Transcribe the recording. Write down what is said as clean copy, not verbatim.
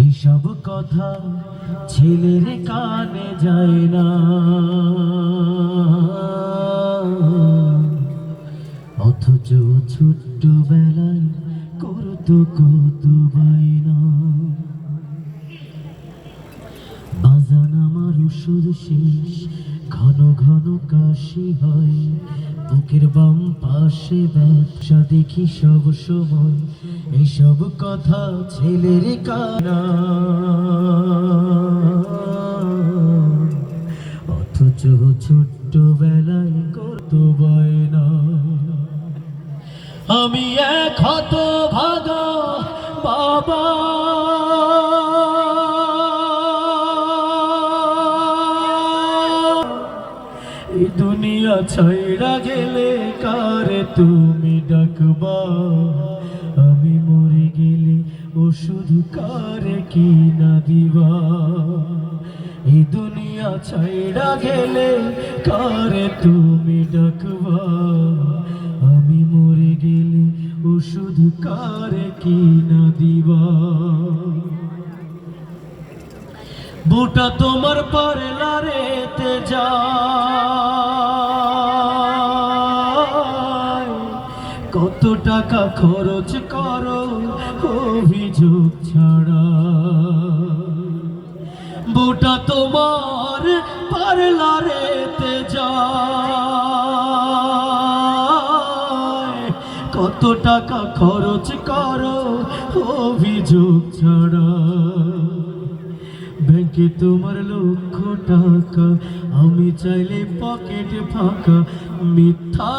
এইসব কথা ছেলের কানে যায় না, অথচ ছোট্ট বেলায় করতো কত বায়না। বাজান আমার ওষুধ শেষ, ঘন ঘন কাশি হয়, বুকের বাম পাশে ব্যবসা দেখি সব সময়। এইসব কথা ছেলের কানা, অথচ ছোট্ট বেলায় করতো বায়না। আমি এক হতভাগা বাবা, এই দুনিয়া ছাইড়া গেলে কারে তুমি ডাকবা, আমি মরে গেলে ওষুধ কারে কি না দিবা। এই দুনিয়া ছাইড়া গেলে কারে তুমি ডাকবা, আমি মরে গেলে ওষুধ কারে কি না দিবা। বুটা তোমার পারলারেতে যায়, কত টাকা খরচ করো অভিযোগ ছাড়া। বুটা তোমার পারলারেতে যায়, কত টাকা খরচ করো অভিযোগ ছাড়া। ব্যাংকে তোমার লক্ষ টাকা, আমি চাইলে পকেট ফাঁকা। মিথ্যা